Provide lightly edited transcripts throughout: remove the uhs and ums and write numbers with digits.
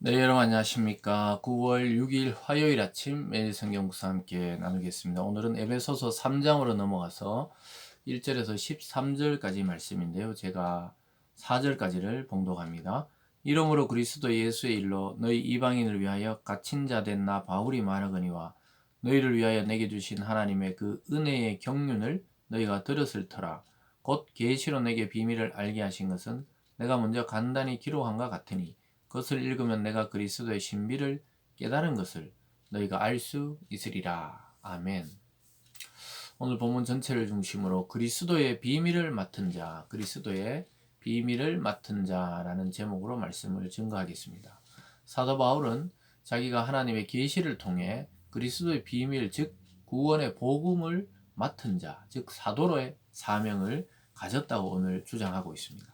네, 여러분 안녕하십니까. 9월 6일 화요일 아침 매일 성경 묵상 함께 나누겠습니다. 오늘은 에베소서 3장으로 넘어가서 1절에서 13절까지 말씀인데요. 제가 4절까지를 봉독합니다. 이러므로 그리스도 예수의 일로 너희 이방인을 위하여 갇힌 자 된 나 바울이 말하거니와 너희를 위하여 내게 주신 하나님의 그 은혜의 경륜을 너희가 들었을 터라. 곧 계시로 내게 비밀을 알게 하신 것은 내가 먼저 간단히 기록한 것 같으니 그것을 읽으면 내가 그리스도의 신비를 깨달은 것을 너희가 알 수 있으리라. 아멘. 오늘 본문 전체를 중심으로 그리스도의 비밀을 맡은 자, 그리스도의 비밀을 맡은 자라는 제목으로 말씀을 증거하겠습니다. 사도 바울은 자기가 하나님의 계시를 통해 그리스도의 비밀, 즉 구원의 복음을 맡은 자, 즉 사도로의 사명을 가졌다고 오늘 주장하고 있습니다.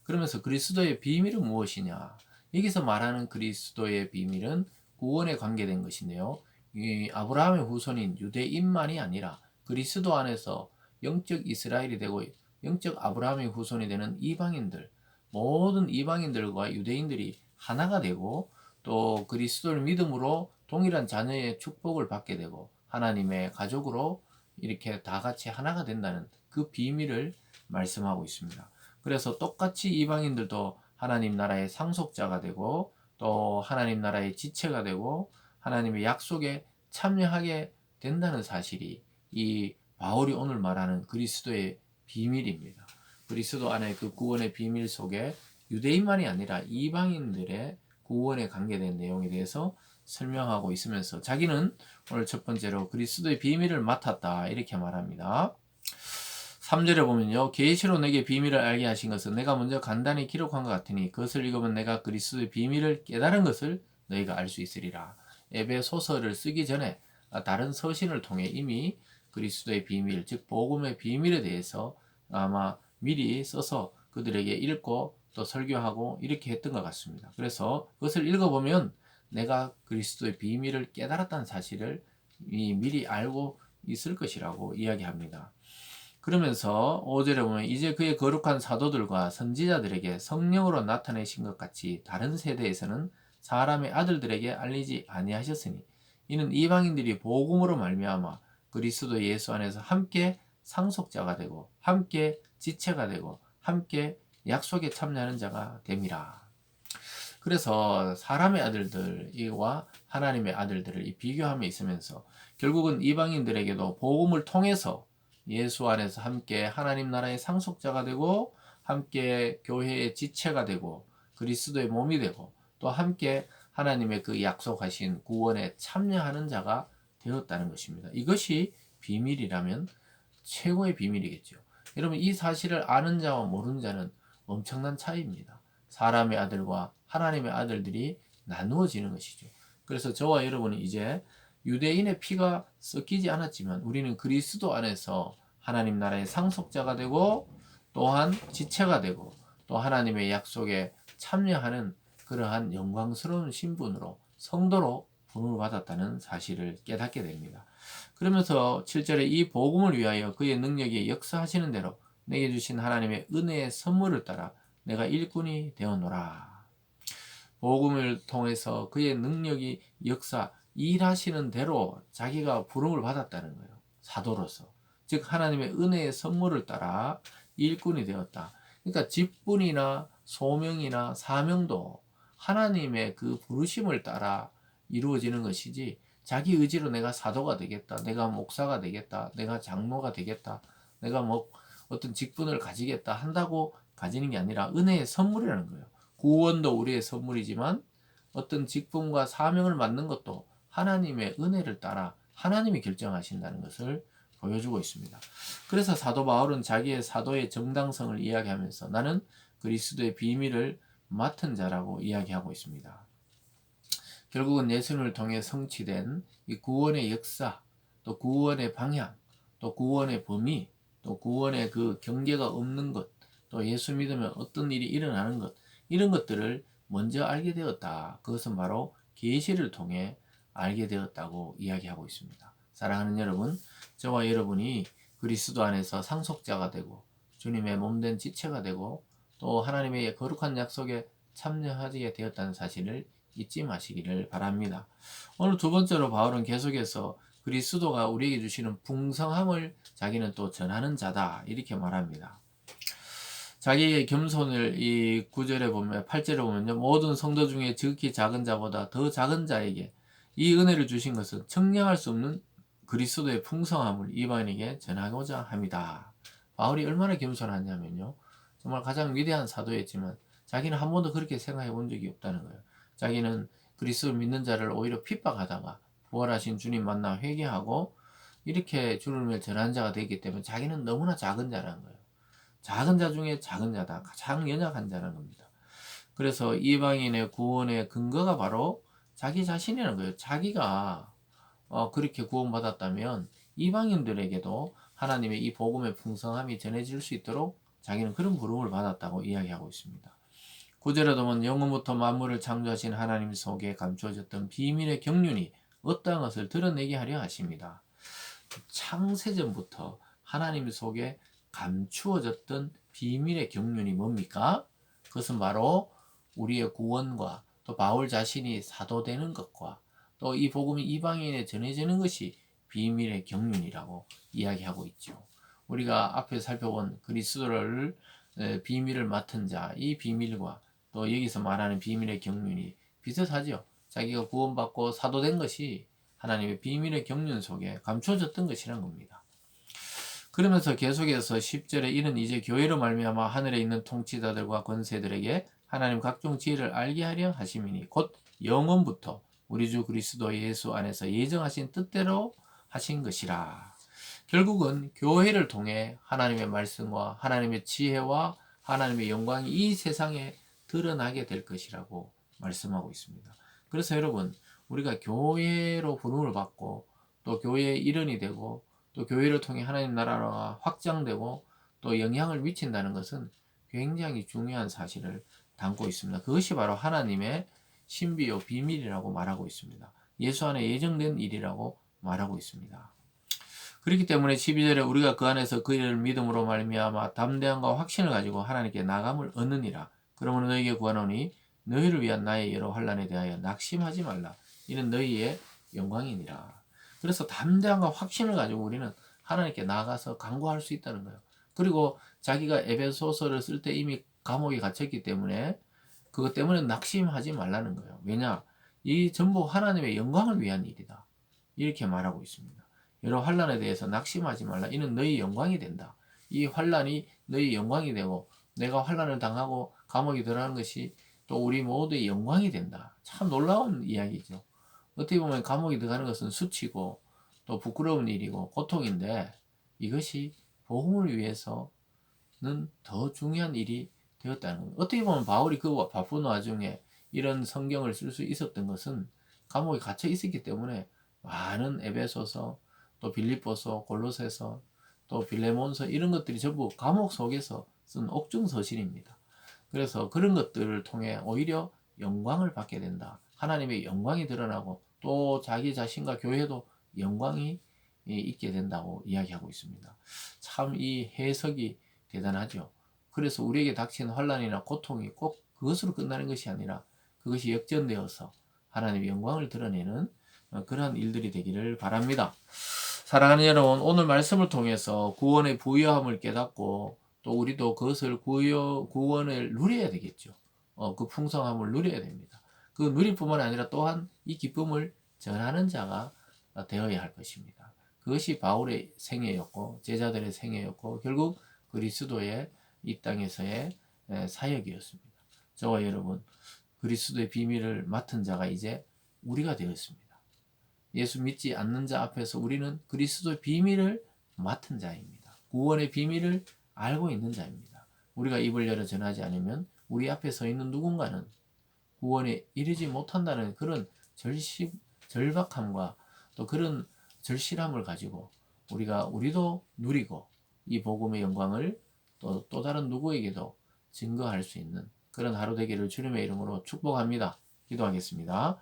그러면서 그리스도의 비밀은 무엇이냐? 여기서 말하는 그리스도의 비밀은 구원에 관계된 것인데요. 이 아브라함의 후손인 유대인만이 아니라 그리스도 안에서 영적 이스라엘이 되고 영적 아브라함의 후손이 되는 이방인들, 모든 이방인들과 유대인들이 하나가 되고 또 그리스도를 믿음으로 동일한 자녀의 축복을 받게 되고 하나님의 가족으로 이렇게 다 같이 하나가 된다는 그 비밀을 말씀하고 있습니다. 그래서 똑같이 이방인들도 하나님 나라의 상속자가 되고 또 하나님 나라의 지체가 되고 하나님의 약속에 참여하게 된다는 사실이 이 바울이 오늘 말하는 그리스도의 비밀입니다. 그리스도 안에 그 구원의 비밀 속에 유대인만이 아니라 이방인들의 구원에 관계된 내용에 대해서 설명하고 있으면서 자기는 오늘 첫 번째로 그리스도의 비밀을 맡았다 이렇게 말합니다. 3절에 보면요. 계시로 내게 비밀을 알게 하신 것은 내가 먼저 간단히 기록한 것 같으니 그것을 읽으면 내가 그리스도의 비밀을 깨달은 것을 너희가 알 수 있으리라. 에베소서를 쓰기 전에 다른 서신을 통해 이미 그리스도의 비밀, 즉 복음의 비밀에 대해서 아마 미리 써서 그들에게 읽고 또 설교하고 이렇게 했던 것 같습니다. 그래서 그것을 읽어보면 내가 그리스도의 비밀을 깨달았다는 사실을 미리 알고 있을 것이라고 이야기합니다. 그러면서 5절에 보면 이제 그의 거룩한 사도들과 선지자들에게 성령으로 나타내신 것 같이 다른 세대에서는 사람의 아들들에게 알리지 아니하셨으니 이는 이방인들이 복음으로 말미암아 그리스도 예수 안에서 함께 상속자가 되고 함께 지체가 되고 함께 약속에 참여하는 자가 됨이라. 그래서 사람의 아들들과 하나님의 아들들을 비교함에 있으면서 결국은 이방인들에게도 복음을 통해서 예수 안에서 함께 하나님 나라의 상속자가 되고 함께 교회의 지체가 되고 그리스도의 몸이 되고 또 함께 하나님의 그 약속하신 구원에 참여하는 자가 되었다는 것입니다. 이것이 비밀이라면 최고의 비밀이겠죠. 여러분 이 사실을 아는 자와 모르는 자는 엄청난 차이입니다. 사람의 아들과 하나님의 아들들이 나누어지는 것이죠. 그래서 저와 여러분은 이제 유대인의 피가 섞이지 않았지만 우리는 그리스도 안에서 하나님 나라의 상속자가 되고 또한 지체가 되고 또 하나님의 약속에 참여하는 그러한 영광스러운 신분으로 성도로 부름을 받았다는 사실을 깨닫게 됩니다. 그러면서 7절에 이 복음을 위하여 그의 능력이 역사하시는 대로 내게 주신 하나님의 은혜의 선물을 따라 내가 일꾼이 되었노라. 복음을 통해서 그의 능력이 역사 일하시는 대로 자기가 부름을 받았다는 거예요. 사도로서. 즉 하나님의 은혜의 선물을 따라 일꾼이 되었다. 그러니까 직분이나 소명이나 사명도 하나님의 그 부르심을 따라 이루어지는 것이지 자기 의지로 내가 사도가 되겠다. 내가 목사가 되겠다. 내가 장로가 되겠다. 내가 뭐 어떤 직분을 가지겠다 한다고 가지는 게 아니라 은혜의 선물이라는 거예요. 구원도 우리의 선물이지만 어떤 직분과 사명을 맡는 것도 하나님의 은혜를 따라 하나님이 결정하신다는 것을 보여주고 있습니다. 그래서 사도 바울은 자기의 사도의 정당성을 이야기하면서 나는 그리스도의 비밀을 맡은 자라고 이야기하고 있습니다. 결국은 예수님을 통해 성취된 이 구원의 역사, 또 구원의 방향, 또 구원의 범위, 또 구원의 그 경계가 없는 것, 또 예수 믿으면 어떤 일이 일어나는 것, 이런 것들을 먼저 알게 되었다. 그것은 바로 계시를 통해 알게 되었다고 이야기하고 있습니다. 사랑하는 여러분, 저와 여러분이 그리스도 안에서 상속자가 되고 주님의 몸된 지체가 되고 또 하나님의 거룩한 약속에 참여하게 되었다는 사실을 잊지 마시기를 바랍니다. 오늘 두 번째로 바울은 계속해서 그리스도가 우리에게 주시는 풍성함을 자기는 또 전하는 자다 이렇게 말합니다. 자기의 겸손을 이 9절에 보면 8절에 보면요. 모든 성도 중에 지극히 작은 자보다 더 작은 자에게 이 은혜를 주신 것은 청량할 수 없는 그리스도의 풍성함을 이방인에게 전하고자 합니다. 바울이 얼마나 겸손하냐면요. 정말 가장 위대한 사도였지만 자기는 한 번도 그렇게 생각해 본 적이 없다는 거예요. 자기는 그리스도를 믿는 자를 오히려 핍박하다가 부활하신 주님 만나 회개하고 이렇게 주님을 전한 자가 되기 때문에 자기는 너무나 작은 자라는 거예요. 작은 자 중에 작은 자다. 가장 연약한 자라는 겁니다. 그래서 이방인의 구원의 근거가 바로 자기 자신이라는 거예요. 자기가 그렇게 구원받았다면 이방인들에게도 하나님의 이 복음의 풍성함이 전해질 수 있도록 자기는 그런 부름을 받았다고 이야기하고 있습니다. 9절에 보면 영원부터 만물을 창조하신 하나님 속에 감추어졌던 비밀의 경륜이 어떠한 것을 드러내게 하려 하십니다. 창세전부터 하나님 속에 감추어졌던 비밀의 경륜이 뭡니까? 그것은 바로 우리의 구원과 또 바울 자신이 사도되는 것과 또 이 복음이 이방인에 전해지는 것이 비밀의 경륜이라고 이야기하고 있죠. 우리가 앞에 살펴본 그리스도를 비밀을 맡은 자, 이 비밀과 또 여기서 말하는 비밀의 경륜이 비슷하죠. 자기가 구원받고 사도된 것이 하나님의 비밀의 경륜 속에 감춰졌던 것이란 겁니다. 그러면서 계속해서 10절에 이는 이제 교회로 말미암아 하늘에 있는 통치자들과 권세들에게 하나님 각종 지혜를 알게 하려 하심이니 곧 영원부터 우리 주 그리스도 예수 안에서 예정하신 뜻대로 하신 것이라. 결국은 교회를 통해 하나님의 말씀과 하나님의 지혜와 하나님의 영광이 이 세상에 드러나게 될 것이라고 말씀하고 있습니다. 그래서 여러분, 우리가 교회로 부름을 받고 또 교회의 일원이 되고 또 교회를 통해 하나님 나라가 확장되고 또 영향을 미친다는 것은 굉장히 중요한 사실을 담고 있습니다. 그것이 바로 하나님의 신비요 비밀이라고 말하고 있습니다. 예수 안에 예정된 일이라고 말하고 있습니다. 그렇기 때문에 12절에 우리가 그 안에서 그 일을 믿음으로 말미암아 담대함과 확신을 가지고 하나님께 나감을 얻느니라. 그러므로 너희에게 구하노니 너희를 위한 나의 여러 환난에 대하여 낙심하지 말라. 이는 너희의 영광이니라. 그래서 담대함과 확신을 가지고 우리는 하나님께 나가서 간구할 수 있다는 거예요. 그리고 자기가 에베소서를 쓸 때 이미 감옥에 갇혔기 때문에 그것 때문에 낙심하지 말라는 거예요. 왜냐? 이 전부 하나님의 영광을 위한 일이다. 이렇게 말하고 있습니다. 여러 환난에 대해서 낙심하지 말라. 이는 너희 영광이 된다. 이 환난이 너희 영광이 되고 내가 환난을 당하고 감옥에 들어가는 것이 또 우리 모두의 영광이 된다. 참 놀라운 이야기죠. 어떻게 보면 감옥에 들어가는 것은 수치고 또 부끄러운 일이고 고통인데 이것이 복음을 위해서는 더 중요한 일이 되었다는 겁니다. 어떻게 보면 바울이 그 바쁜 와중에 이런 성경을 쓸 수 있었던 것은 감옥에 갇혀 있었기 때문에 많은 에베소서 또 빌립보서 골로새서 또 빌레몬서 이런 것들이 전부 감옥 속에서 쓴 옥중서신입니다. 그래서 그런 것들을 통해 오히려 영광을 받게 된다. 하나님의 영광이 드러나고 또 자기 자신과 교회도 영광이 있게 된다고 이야기하고 있습니다. 참 이 해석이 대단하죠. 그래서 우리에게 닥친 환난이나 고통이 꼭 그것으로 끝나는 것이 아니라 그것이 역전되어서 하나님의 영광을 드러내는 그러한 일들이 되기를 바랍니다. 사랑하는 여러분, 오늘 말씀을 통해서 구원의 부유함을 깨닫고 또 우리도 그것을 구원을 누려야 되겠죠. 그 풍성함을 누려야 됩니다. 그 누릴 뿐만 아니라 또한 이 기쁨을 전하는 자가 되어야 할 것입니다. 그것이 바울의 생애였고 제자들의 생애였고 결국 그리스도의 이 땅에서의 사역이었습니다. 저와 여러분, 그리스도의 비밀을 맡은 자가 이제 우리가 되었습니다. 예수 믿지 않는 자 앞에서 우리는 그리스도의 비밀을 맡은 자입니다. 구원의 비밀을 알고 있는 자입니다. 우리가 입을 열어 전하지 않으면 우리 앞에 서 있는 누군가는 구원에 이르지 못한다는 그런 절박함과 또 그런 절실함을 가지고 우리도 누리고 이 복음의 영광을 또 다른 누구에게도 증거할 수 있는 그런 하루 되기를 주님의 이름으로 축복합니다. 기도하겠습니다.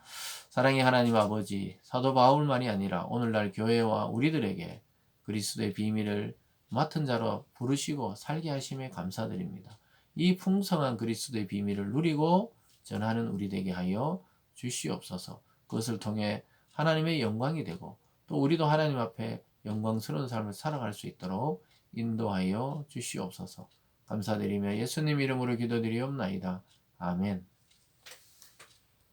사랑의 하나님 아버지, 사도 바울만이 아니라 오늘날 교회와 우리들에게 그리스도의 비밀을 맡은 자로 부르시고 살게 하심에 감사드립니다. 이 풍성한 그리스도의 비밀을 누리고 전하는 우리 되게 하여 주시옵소서. 그것을 통해 하나님의 영광이 되고 또 우리도 하나님 앞에 영광스러운 삶을 살아갈 수 있도록 인도하여 주시옵소서. 감사드리며 예수님 이름으로 기도드리옵나이다. 아멘.